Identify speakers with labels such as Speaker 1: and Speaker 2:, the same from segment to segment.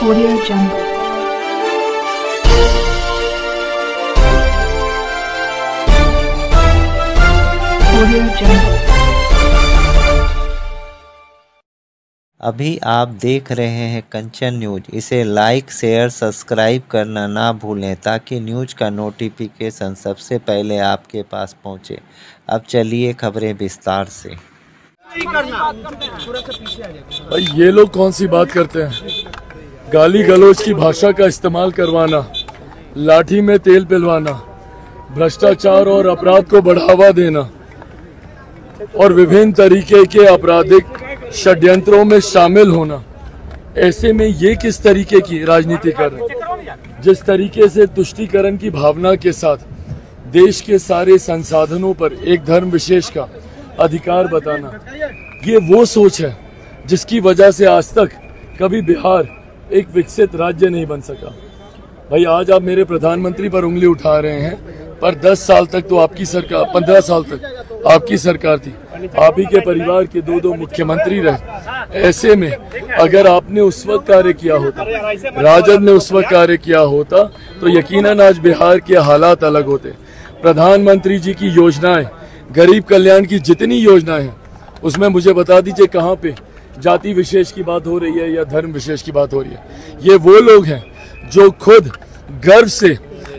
Speaker 1: Audio Jungle. Audio Jungle.
Speaker 2: अभी आप देख रहे हैं कंचन न्यूज। इसे लाइक शेयर सब्सक्राइब करना ना भूलें ताकि न्यूज का नोटिफिकेशन सबसे पहले आपके पास पहुंचे। अब चलिए खबरें विस्तार से।
Speaker 3: भाई ये लोग कौन सी बात करते हैं? गाली गलौज की भाषा का इस्तेमाल करवाना, लाठी में तेल पिलवाना, भ्रष्टाचार और अपराध को बढ़ावा देना और विभिन्न तरीके के आपराधिक षड्यंत्रों में शामिल होना। ऐसे में ये किस तरीके की राजनीति कर रहे हैं? जिस तरीके से तुष्टीकरण की भावना के साथ देश के सारे संसाधनों पर एक धर्म विशेष का अधिकार बताना, ये वो सोच है जिसकी वजह से आज तक कभी बिहार एक विकसित राज्य नहीं बन सका। भाई आज आप मेरे प्रधानमंत्री पर उंगली उठा रहे हैं, पर 10 साल तक तो आपकी सरकार, 15 साल तक आपकी सरकार थी। आप ही के परिवार के दो मुख्यमंत्री रहे। ऐसे में अगर आपने उस वक्त कार्य किया होता, राजद ने उस वक्त कार्य किया होता, तो यकीनन आज बिहार के हालात अलग होते। प्रधानमंत्री जी की योजनाएं, गरीब कल्याण की जितनी योजनाएं हैं, उसमें मुझे बता दीजिए कहाँ पे जाति विशेष की बात हो रही है या धर्म विशेष की बात हो रही है। ये वो लोग हैं जो खुद गर्व से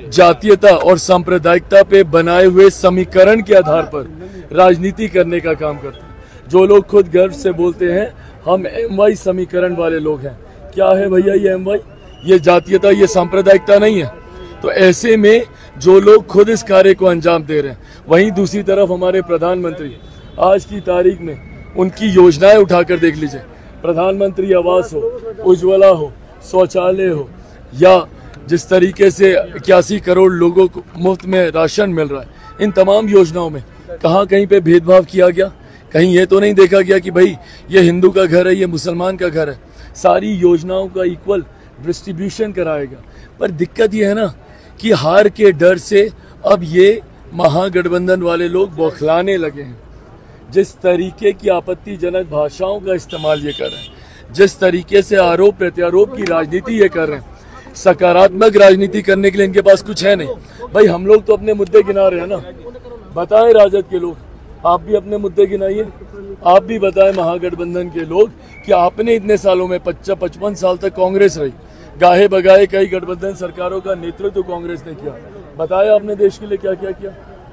Speaker 3: जातीयता और सांप्रदायिकता पे बनाए हुए समीकरण के आधार पर राजनीति करने का काम करते हैं। जो लोग खुद गर्व से बोलते हैं हम MY समीकरण वाले लोग हैं। क्या है भैया ये MY? ये जातीयता, ये सांप्रदायिकता नहीं है। तो ऐसे में जो लोग खुद इस कार्य को अंजाम दे रहे हैं, वहीं दूसरी तरफ हमारे प्रधानमंत्री आज की तारीख में उनकी योजनाएं उठाकर देख लीजिए। प्रधानमंत्री आवास हो, उज्ज्वला हो, शौचालय हो, या जिस तरीके से 81 करोड़ लोगों को मुफ्त में राशन मिल रहा है, इन तमाम योजनाओं में कहाँ कहीं पे भेदभाव किया गया? कहीं ये तो नहीं देखा गया कि भाई ये हिंदू का घर है, ये मुसलमान का घर है। सारी योजनाओं का इक्वल डिस्ट्रीब्यूशन कराया गया। पर दिक्कत ये है ना कि हार के डर से अब ये महागठबंधन वाले लोग बौखलाने लगे हैं। जिस तरीके की आपत्तिजनक भाषाओं का इस्तेमाल ये कर रहे हैं, जिस तरीके से आरोप प्रत्यारोप की राजनीति ये कर रहे हैं, सकारात्मक राजनीति करने के लिए इनके पास कुछ है नहीं। भाई हम लोग तो अपने मुद्दे गिना रहे हैं ना। बताएं राजद के लोग, आप भी अपने मुद्दे गिनाइए। आप भी बताएं महागठबंधन के लोग कि आपने इतने सालों में 55 साल तक कांग्रेस रही, गाहे बगाए कई गठबंधन सरकारों का नेतृत्व कांग्रेस ने किया। बताया आपने देश के लिए क्या क्या किया?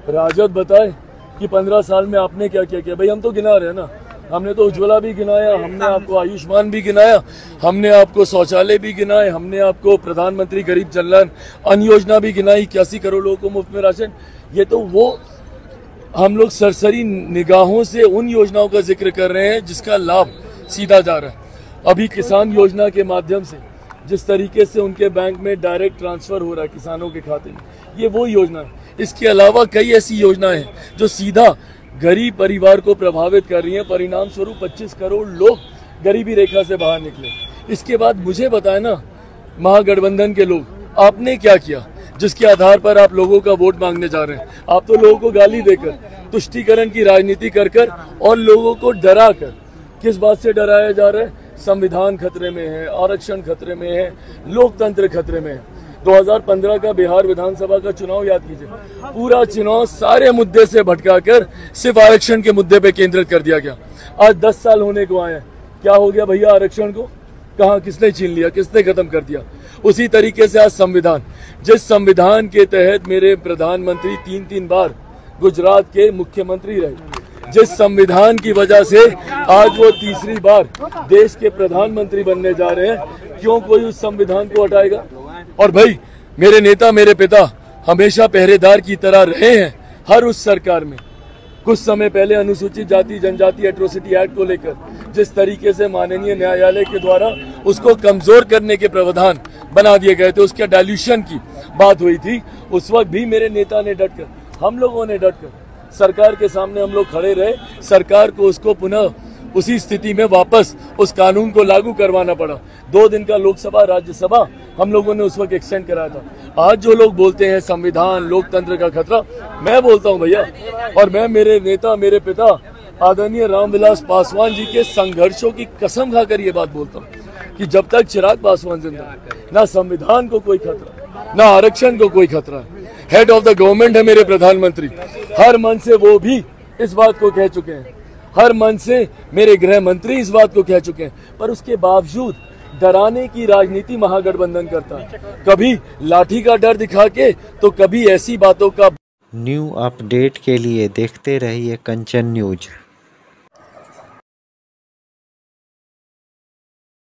Speaker 3: राजद बताए कि 15 साल में आपने क्या क्या किया? भाई हम तो गिना रहे हैं ना। हमने तो उज्ज्वला भी गिनाया, हमने आपको आयुष्मान भी गिनाया, हमने आपको शौचालय भी गिनाए, हमने आपको प्रधानमंत्री गरीब कल्याण अन्न योजना भी गिनाई, 81 करोड़ लोगों को मुफ्त में राशन। ये तो वो हम लोग सरसरी निगाहों से उन योजनाओं का जिक्र कर रहे हैं जिसका लाभ सीधा जा रहा है। अभी किसान योजना के माध्यम से जिस तरीके से उनके बैंक में डायरेक्ट ट्रांसफर हो रहा है किसानों के खाते में, ये वो योजना है। इसके अलावा कई ऐसी योजनाएं हैं जो सीधा गरीब परिवार को प्रभावित कर रही हैं। परिणाम स्वरूप 25 करोड़ लोग गरीबी रेखा से बाहर निकले। इसके बाद मुझे बताएं ना महागठबंधन के लोग, आपने क्या किया जिसके आधार पर आप लोगों का वोट मांगने जा रहे हैं? आप तो लोगों को गाली देकर, तुष्टीकरण की राजनीति कर कर और लोगों को डरा कर, किस बात से डराया जा रहा है? संविधान खतरे में है, आरक्षण खतरे में है, लोकतंत्र खतरे में है। 2015 का बिहार विधानसभा का चुनाव याद कीजिए। पूरा चुनाव सारे मुद्दे से भटकाकर सिर्फ आरक्षण के मुद्दे पे केंद्रित कर दिया गया। आज 10 साल होने को आए हैं, क्या हो गया भैया आरक्षण को? कहाँ, किसने छीन लिया, किसने खत्म कर दिया? उसी तरीके से आज संविधान, जिस संविधान के तहत मेरे प्रधानमंत्री 3 बार गुजरात के मुख्यमंत्री रहे, जिस संविधान की वजह से आज वो तीसरी बार देश के प्रधानमंत्री बनने जा रहे हैं, क्यों कोई उस संविधान को हटाएगा? और भाई मेरे नेता, मेरे पिता हमेशा पहरेदार की तरह रहे हैं हर उस सरकार में। कुछ समय पहले अनुसूचित जाति जनजाति एट्रोसिटी एक्ट को लेकर जिस तरीके से माननीय न्यायालय के द्वारा उसको कमजोर करने के प्रावधान बना दिए गए थे, उसके डायल्यूशन की बात हुई थी, उस वक्त भी मेरे नेता ने डटकर, हम लोगों ने डटकर सरकार के सामने हम लोग खड़े रहे। सरकार को उसको पुनः उसी स्थिति में वापस उस कानून को लागू करवाना पड़ा। 2 दिन का लोकसभा राज्यसभा हम लोगों ने उस वक्त एक्सटेंड कराया था। आज जो लोग बोलते हैं संविधान लोकतंत्र का खतरा, मैं बोलता हूं भैया, और मैं मेरे नेता, मेरे पिता आदरणीय रामविलास पासवान जी के संघर्षों की कसम खाकर ये बात बोलता हूँ कि जब तक चिराग पासवान जिंदा है, ना संविधान को कोई खतरा, ना आरक्षण को कोई खतरा है। हेड ऑफ द गवर्नमेंट है मेरे प्रधानमंत्री, हर मन से वो भी इस बात को कह चुके हैं, हर मन से मेरे गृह मंत्री इस बात को कह चुके हैं, पर उसके बावजूद डराने की राजनीति महागठबंधन करता है, कभी लाठी का डर दिखा के तो कभी ऐसी बातों का।
Speaker 2: न्यू अपडेट के लिए देखते रहिए कंचन न्यूज।